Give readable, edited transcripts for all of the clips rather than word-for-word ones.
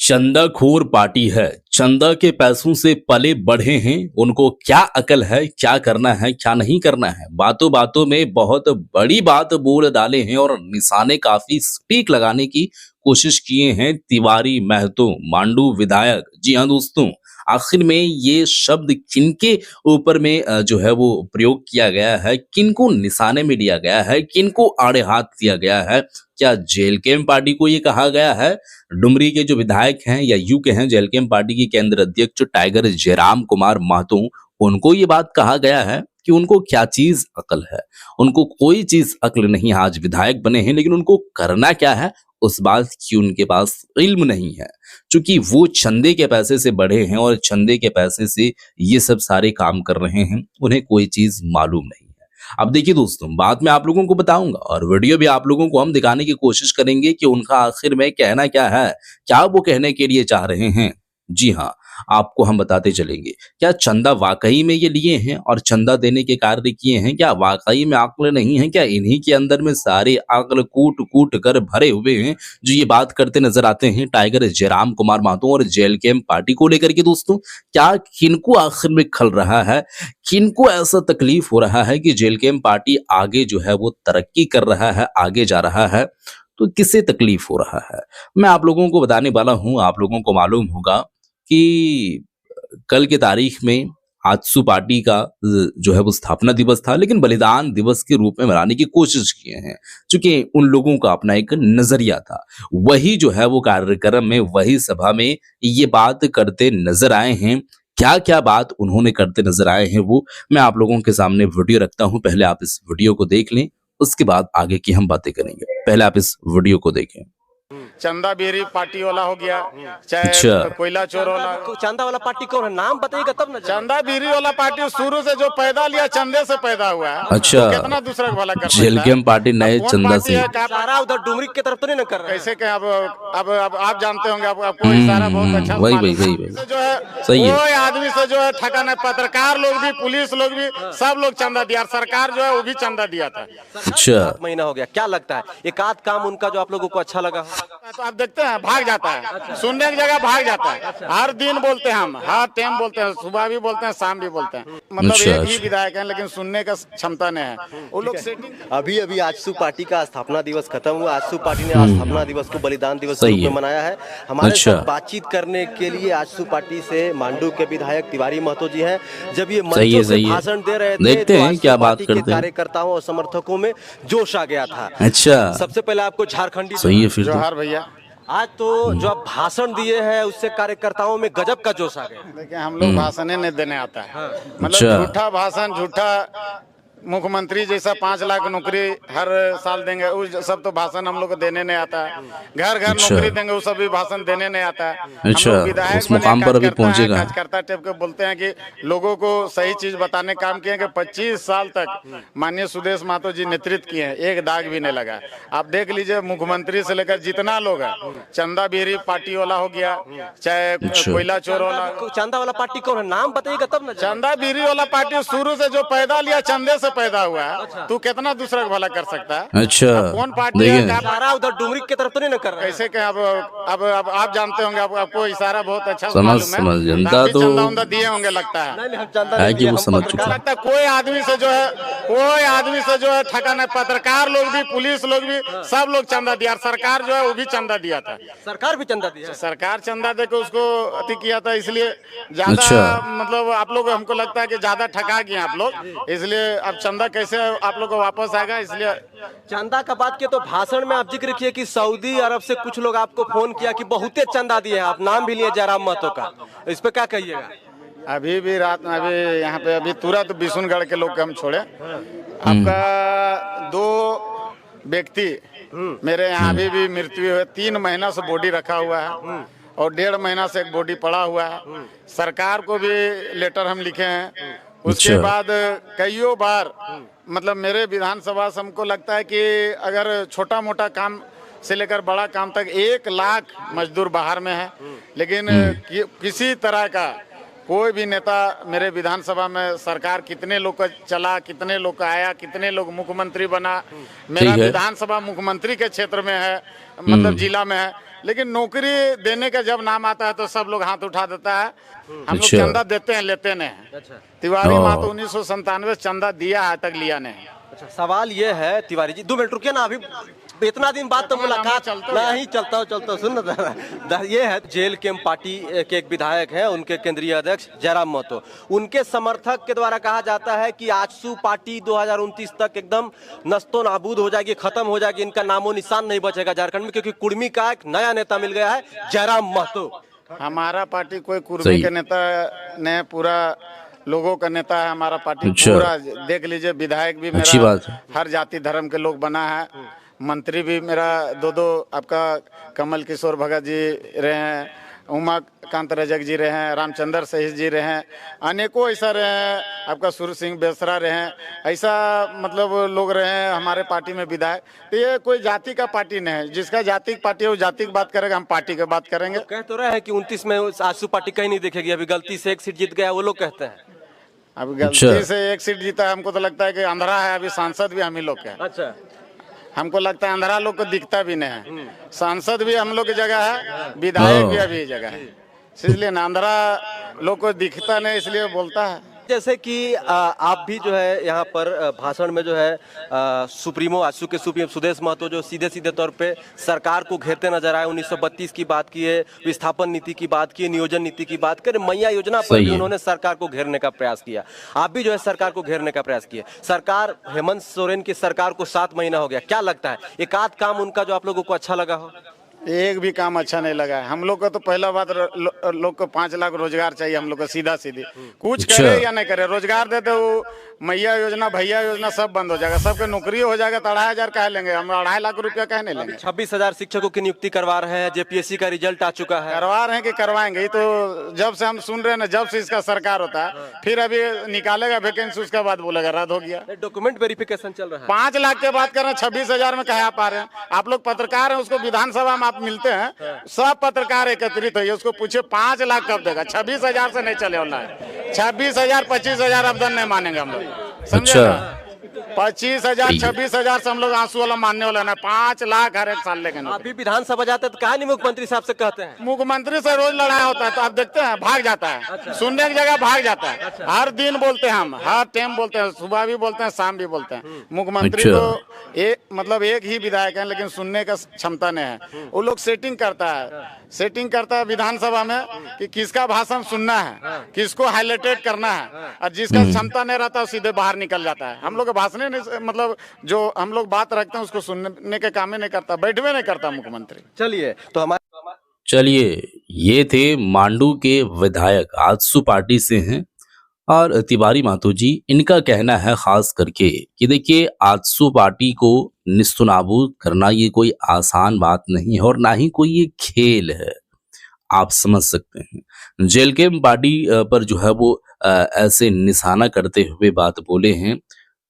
चंदाखोर party है। चंदा के पैसों से पले बढ़े हैं। उनको क्या अकल है, क्या करना है, क्या नहीं करना है। बातों बातों में बहुत बड़ी बात बोल डाले हैं और निशाने काफी सटीक लगाने की कोशिश किए हैं तिवारी महतो मांडू विधायक। जी हाँ दोस्तों, आखिर में ये शब्द किनके ऊपर में जो है वो प्रयोग किया गया है, किनको निशाने में लिया गया है, किनको आड़े हाथ दिया गया है। क्या जेएलके पार्टी को ये कहा गया है? डुमरी के जो विधायक हैं या यू के हैं जेएलके पार्टी के केंद्र अध्यक्ष टाइगर जयराम कुमार महतो, उनको ये बात कहा गया है कि उनको क्या चीज अकल है। उनको कोई चीज अकल नहीं। आज विधायक बने हैं लेकिन उनको करना क्या है उस बात की उनके पास इल्म नहीं है, क्योंकि वो चंदे के पैसे से बढ़े हैं और चंदे के पैसे से ये सब सारे काम कर रहे हैं। उन्हें कोई चीज मालूम नहीं है। अब देखिए दोस्तों, बाद में आप लोगों को बताऊंगा और वीडियो भी आप लोगों को हम दिखाने की कोशिश करेंगे कि उनका आखिर में कहना क्या है, क्या वो कहने के लिए चाह रहे हैं। जी हाँ, आपको हम बताते चलेंगे। क्या चंदा वाकई में ये लिए हैं और चंदा देने के कार्य किए हैं? क्या वाकई में अक्ल नहीं है? क्या इन्हीं के अंदर में सारे अक्ल कूट कूट कर भरे हुए हैं जो ये बात करते नजर आते हैं टाइगर जयराम कुमार महतो और जेएलके पार्टी को लेकर के? दोस्तों, क्या किनको आखिर में खल रहा है, किनको ऐसा तकलीफ हो रहा है कि जेएलके पार्टी आगे जो है वो तरक्की कर रहा है, आगे जा रहा है, तो किसे तकलीफ हो रहा है मैं आप लोगों को बताने वाला हूं। आप लोगों को मालूम होगा कि कल की तारीख में आजसू पार्टी का जो है वो स्थापना दिवस था, लेकिन बलिदान दिवस के रूप में मनाने की कोशिश किए हैं, क्योंकि उन लोगों का अपना एक नजरिया था। वही जो है वो कार्यक्रम में, वही सभा में ये बात करते नजर आए हैं। क्या क्या बात उन्होंने करते नजर आए हैं वो मैं आप लोगों के सामने वीडियो रखता हूं। पहले आप इस वीडियो को देख लें, उसके बाद आगे की हम बातें करेंगे। पहले आप इस वीडियो को देखें। चंदा बेरी पार्टी वाला हो गया, चाहे अच्छा। कोयला चोर वाला। चंदा वाला पार्टी कौन है? नाम बताइएगा तब ना। चंदा बीरी वाला पार्टी शुरू से जो पैदा लिया चंदे से पैदा हुआ है। अच्छा। तो कितना दूसरा का भला कर सकता है? जेएलके पार्टी नए कौन चंदा पार्टी से। है? क्या सारा उधर डुमरी की तरफ तो नहीं ना कर रहे हैं? कैसे क्या? अब आप जानते होंगे, आपको इशारा बहुत अच्छा वही मालूम वही है। वही से जो है सही है। कोई आदमी से जो है ठगा नहीं। पत्रकार लोग भी, पुलिस लोग भी, सब लोग चंदा दिया। सरकार जो है वो भी चंदा दिया था। अच्छा। 7 महीना हो गया। क्या लगता है एक आध काम उनका जो आप लोगों को अच्छा लगा हो? तो आप देखते हैं भाग जाता है, सुनने की जगह भाग जाता है। हर दिन बोलते हैं, हम हर टाइम बोलते हैं, सुबह भी बोलते हैं, शाम भी बोलते हैं। मतलब अच्छा, एक ही अच्छा। विधायक है लेकिन सुनने का क्षमता नहीं है। वो लोग सेटिंग अभी अभी आजसू पार्टी का स्थापना दिवस खत्म हुआ। आजसू पार्टी ने स्थापना दिवस को बलिदान दिवस के सही रूप में है। मनाया है। हमारे अच्छा। साथ बातचीत करने के लिए आजसू पार्टी से मांडू के विधायक तिवारी महतो जी हैं। जब ये सही है, मंचों से सही है। भाषण दे रहे थे देखते तो हैं आजसू क्या बात पार्टी के करते हैं। कार्यकर्ताओं और समर्थकों में जोश आ गया था। अच्छा। सबसे पहले आपको झारखंडी सही है फिर तो। जोहार भैया। आज तो जो आप भाषण दिए हैं उससे कार्यकर्ताओं में गजब का जोश आ गया। देखिए, हम लोग भाषण नहीं देने आता है। मतलब अच्छा। झूठा भाषण, झूठा मुख्यमंत्री जैसा 5 लाख नौकरी हर साल देंगे, वो सब तो भाषण हम लोग को देने नहीं आता है। घर घर अच्छा। नौकरी देंगे, वो सब भी भाषण देने नहीं आता है। हम अच्छा, लोग विधायक उस बने, मुकाम पर अभी कार्यकर्ता हैं, पहुंचेगा। कार्यकर्ता टाइप के बोलते हैं कि लोगों को सही चीज बताने काम किए कि 25 साल तक माननीय सुदेश महतो जी नेतृत्व किए हैं, एक दाग भी नहीं लगा। आप देख लीजिए, मुख्यमंत्री से लेकर जितना लोग है, चंदा बेरी पार्टी वाला हो गया, चाहे अच्छा। कोयला चोर वाला। चंदा वाला पार्टी कौन है? नाम बताइएगा तब ना। चंदा बीरी वाला पार्टी शुरू से जो पैदा लिया चंदे से पैदा हुआ है। तू कितना दूसरा का भला कर सकता है? अच्छा। अब कौन पार्टी है? देखिए। क्या सारा उधर डुमरी की तरफ तो नहीं ना कर रहे हैं? कैसे क्या? अब आप जानते होंगे, आपको इशारा बहुत अच्छा समझ मालूम है। जनता आप भी तो चंदा उंदा दिए होंगे लगता है। नहीं, हम चंदा है नहीं कि दिए, वो हम समझ पत्रकार चुका। लगता है कोई आदमी से जो है ठगा नहीं। पत्रकार लोग भी, पुलिस लोग भी, सब लोग चंदा दिया। सरकार जो है वो भी चंदा दिया था। सरकार भी चंदा दिया है। सरकार चंदा देकर उसको अति किया था, इसलिए ज्यादा अच्छा। मतलब आप लोग, हमको लगता है कि ज्यादा ठगा गए आप लोग। इसलिए अब चंदा कैसे आप लोग को वापस आएगा, इसलिए चंदा का बात किया तो भाषण में आप जिक्र किए कि सऊदी अरब से कुछ लोग आपको फोन किया कि बहुते चंदा दिए हैं। आप नाम भी लिए जयराम महतो का, इस पे क्या कहिएगा? अभी भी रात में, अभी यहाँ पे अभी तुरंत बिशुनगढ़ के लोग के हम छोड़े। आपका 2 व्यक्ति मेरे यहाँ अभी भी मृत्यु है। 3 महीना से बॉडी रखा हुआ है और 1.5 महीना से एक बॉडी पड़ा हुआ है। सरकार को भी लेटर हम लिखे हैं। उसके अच्छा। बाद कईयों बार मतलब मेरे विधानसभा से हमको लगता है कि अगर छोटा मोटा काम से लेकर बड़ा काम तक 1 लाख मजदूर बाहर में है, लेकिन किसी तरह का कोई भी नेता मेरे विधानसभा में, सरकार कितने लोग का चला, कितने लोग का आया, कितने लोग मुख्यमंत्री बना। मेरा विधानसभा मुख्यमंत्री के क्षेत्र में है, मतलब जिला में है, लेकिन नौकरी देने का जब नाम आता है तो सब लोग हाथ उठा देता है। हम लोग अच्छा। चंदा देते हैं, लेते नहीं हैं। अच्छा तिवारी ओ। महतो 1997 चंदा दिया, आज तक लिया नहीं। अच्छा, सवाल ये है तिवारी जी, 2 मिनट रुकिए ना, अभी इतना दिन बाद तो मुलाकात नहीं, चलता हूँ सुन ना। ये है जेल कैंप पार्टी के एक विधायक हैं, उनके केंद्रीय अध्यक्ष जयराम महतो। उनके समर्थक के द्वारा कहा जाता है कि आजसू पार्टी 2029 तक एकदम नस्तो नाबूद हो जाएगी, खत्म हो जाएगी, इनका नामो निशान नहीं बचेगा झारखंड में, क्योंकि कुर्मी का एक नया नेता मिल गया है, जयराम महतो। हमारा पार्टी कोई कुर्मी सही। के नेता ने, पूरा लोगों का नेता है हमारा पार्टी। अच्छा। पूरा देख लीजिए, विधायक भी अच्छी मेरा बात है। हर जाति धर्म के लोग बना है। मंत्री भी मेरा दो आपका कमल किशोर भगत जी रहे हैं, उमाकांत रजक जी रहे हैं, रामचंद्र सहित जी रहे हैं, अनेकों ऐसा रहे हैं, आपका सूर्य सिंह बेसरा रहे हैं, ऐसा मतलब लोग रहे हैं हमारे पार्टी में विधायक। तो ये कोई जाति का पार्टी नहीं है। जिसका जाति पार्टी है वो जाति की बात करेगा, हम पार्टी की बात करेंगे। कह तो रहे हैं कि 29 में आजसू पार्टी कहीं नहीं दिखेगी, अभी गलती से एक सीट जीत गया, वो लोग कहते हैं। अभी गलती से एक सीट जीता है, हमको तो लगता है कि अंधेरा है। अभी सांसद भी हम ही लोग के हैं। अच्छा, हमको लगता है अंधेरा लोग को दिखता भी नहीं है। सांसद भी हम लोग की जगह है, विधायक भी अभी जगह है, इसलिए ना अंधेरा लोग को दिखता नहीं, इसलिए बोलता है। जैसे कि आप भी जो है यहाँ पर भाषण में जो है सुप्रीमो आजसू के सुप्रीमो सुदेश महतो जो सीधे सीधे तौर पे सरकार को घेरते नजर आए। 1932 की बात की है, विस्थापन नीति की बात की है, नियोजन नीति की बात करें, मैया योजना पर सही भी है। उन्होंने सरकार को घेरने का प्रयास किया। आप भी जो है सरकार को घेरने का प्रयास किए। सरकार, हेमंत सोरेन की सरकार को 7 महीना हो गया, क्या लगता है एक आध काम उनका जो आप लोगों को अच्छा लगा हो? एक भी काम अच्छा नहीं लगा है। हम लोग को तो पहला बात लोग को 5 लाख रोजगार चाहिए। हम लोग को सीधा सीधी कुछ अच्छा। करे या नहीं करे, रोजगार देते वो मैया योजना भैया योजना सब बंद हो जाएगा, सबके नौकरी हो जाएगा। तो 2,500 कह लेंगे हम, 2.5 लाख रुपया कह नहीं लेंगे। 26,000 शिक्षकों की नियुक्ति करवा रहे हैं, जेपीएससी का रिजल्ट आ चुका है। करवा रहे हैं कि करवाएंगे, ये तो जब से हम सुन रहे हैं ना, जब से इसका सरकार होता है, फिर अभी निकालेगा वैकेंसी, उसके बाद बोलेगा रद्द हो गया। डॉक्यूमेंट वेरिफिकेशन चल रहा है। 5 लाख के बात कर रहे हैं, 26,000 में कहा पा रहे हैं। आप लोग पत्रकार हैं, उसको विधानसभा में आप मिलते हैं, सब पत्रकार एकत्रित है, उसको पूछे 5 लाख कब देगा। 26,000 से नहीं चले ऑनलाइन। 26,000 25,000 अबदन नहीं मानेंगे हम लोग, समझे ना? 25,000 26,000 से हम लोग आंसू वाला मानने वाला ना। 5 लाख हर एक साल लेकिन आप भी विधानसभा जाते हैं तो कहा नहीं मुख्यमंत्री साहब से कहते हैं? मुख्यमंत्री से रोज लड़ाई होता है, तो आप देखते हैं भाग जाता है। सुनने की जगह भाग जाता है। हर दिन बोलते हैं हम, हर टाइम बोलते हैं, सुबह भी बोलते हैं, शाम भी बोलते हैं। मुख्यमंत्री को एक ही विधायक है, लेकिन सुनने का क्षमता नहीं है। वो लोग सेटिंग करता है विधानसभा में कि किसका भाषण सुनना है, किसको हाईलाइटेड करना है, और जिसका क्षमता नहीं रहता वो सीधे बाहर निकल जाता है। हम लोग का भाषण नहीं, मतलब जो हम लोग बात रखते हैं उसको सुनने के काम ही नहीं करता, बैठवे नहीं करता मुख्यमंत्री। चलिए तो हमारे चलिए, ये थे मांडू के विधायक, आजसू पार्टी से हैं, और तिवारी महतो जी। इनका कहना है खास करके कि देखिए, आजसू पार्टी को निस्तनाबूद करना ये कोई आसान बात नहीं है, और ना ही कोई ये खेल है। आप समझ सकते हैं, जेल कैंप पार्टी पर जो है वो ऐसे निशाना करते हुए बात बोले हैं।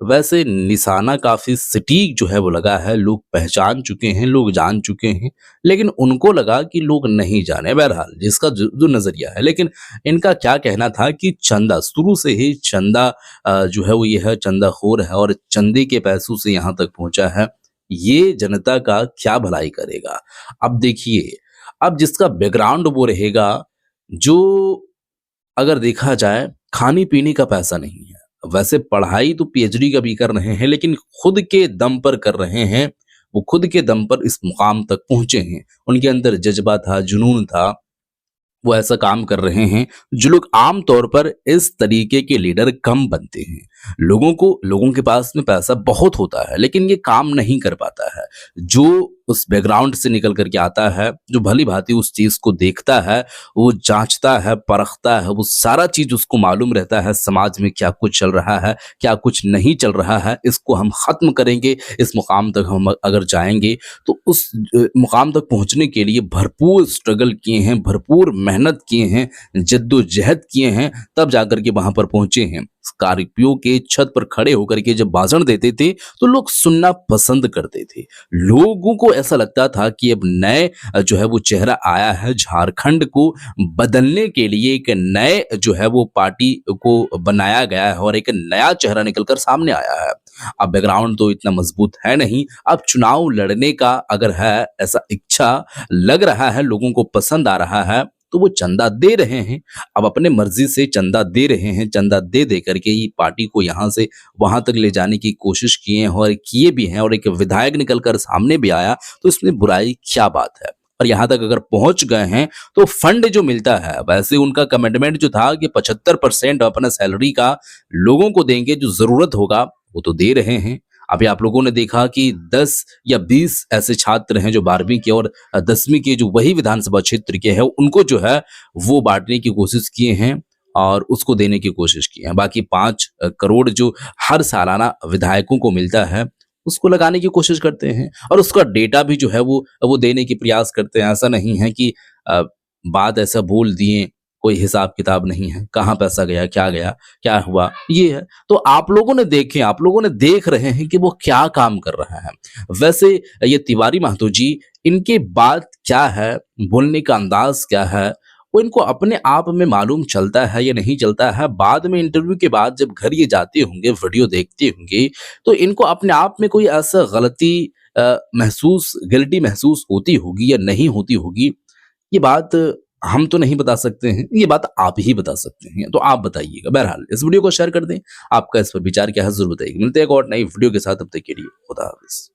वैसे निशाना काफी सटीक जो है वो लगा है, लोग पहचान चुके हैं, लोग जान चुके हैं, लेकिन उनको लगा कि लोग नहीं जाने। बहरहाल जिसका जो नजरिया है, लेकिन इनका क्या कहना था कि चंदा, शुरू से ही चंदा जो है वो ये है, चंदाखोर है, और चंदे के पैसों से यहाँ तक पहुंचा है। ये जनता का क्या भलाई करेगा? अब देखिए, अब जिसका बैकग्राउंड वो रहेगा, जो अगर देखा जाए खाने पीने का पैसा नहीं है। वैसे पढ़ाई तो पीएचडी का भी कर रहे हैं, लेकिन खुद के दम पर कर रहे हैं। वो खुद के दम पर इस मुकाम तक पहुंचे हैं। उनके अंदर जज्बा था, जुनून था, वो ऐसा काम कर रहे हैं जो लोग आम तौर पर इस तरीके के लीडर कम बनते हैं। लोगों के पास में पैसा बहुत होता है, लेकिन ये काम नहीं कर पाता है। जो उस बैकग्राउंड से निकल करके आता है, जो भली भांति उस चीज को देखता है, वो जांचता है, परखता है, वो सारा चीज उसको मालूम रहता है, समाज में क्या कुछ चल रहा है, क्या कुछ नहीं चल रहा है। इसको हम खत्म करेंगे, इस मुकाम तक हम अगर जाएंगे तो उस मुकाम तक पहुंचने के लिए भरपूर स्ट्रगल किए हैं, भरपूर मेहनत किए हैं, जद्दोजहद किए हैं, तब जाकर के वहां पर पहुंचे हैं। स्कॉर्पियो के छत पर खड़े होकर के जब भाषण देते थे तो लोग सुनना पसंद करते थे। लोगों को ऐसा लगता था कि अब नए जो है वो चेहरा आया है, झारखंड को बदलने के लिए एक नए जो है वो पार्टी को बनाया गया है और एक नया चेहरा निकलकर सामने आया है। अब बैकग्राउंड तो इतना मजबूत है नहीं, अब चुनाव लड़ने का अगर है ऐसा इच्छा लग रहा है, लोगों को पसंद आ रहा है, तो वो चंदा दे रहे हैं। अब अपने मर्जी से चंदा दे रहे हैं, चंदा दे दे करके ही पार्टी को यहाँ से वहां तक ले जाने की कोशिश किए हैं और किए भी हैं और एक विधायक निकलकर सामने भी आया, तो इसमें बुराई क्या बात है। और यहाँ तक अगर पहुंच गए हैं तो फंड जो मिलता है, वैसे उनका कमिटमेंट जो था कि 75% अपना सैलरी का लोगों को देंगे, जो जरूरत होगा वो तो दे रहे हैं। अभी आप लोगों ने देखा कि 10 या 20 ऐसे छात्र हैं जो 12वीं के और 10वीं के जो वही विधानसभा क्षेत्र के हैं, उनको जो है वो बांटने की कोशिश किए हैं और उसको देने की कोशिश की है। बाकी 5 करोड़ जो हर सालाना विधायकों को मिलता है, उसको लगाने की कोशिश करते हैं और उसका डेटा भी जो है वो देने की प्रयास करते हैं। ऐसा नहीं है कि बात ऐसा बोल दिए, कोई हिसाब किताब नहीं है, कहाँ पैसा गया, क्या हुआ, ये है। तो आप लोगों ने देखे, आप लोगों ने देख रहे हैं कि वो क्या काम कर रहा है। वैसे ये तिवारी महतो जी, इनके बात क्या है, बोलने का अंदाज क्या है, वो इनको अपने आप में मालूम चलता है या नहीं चलता है। बाद में इंटरव्यू के बाद जब घर ये जाते होंगे, वीडियो देखते होंगे, तो इनको अपने आप में कोई ऐसा गलती गिल्टी महसूस होती होगी या नहीं होती होगी, ये बात हम तो नहीं बता सकते हैं, ये बात आप ही बता सकते हैं। तो आप बताइएगा। बहरहाल इस वीडियो को शेयर कर दें, आपका इस पर विचार क्या है जरूर बताइएगा। मिलते हैं एक और नई वीडियो के साथ, तब तक के लिए खुदा हाफिज।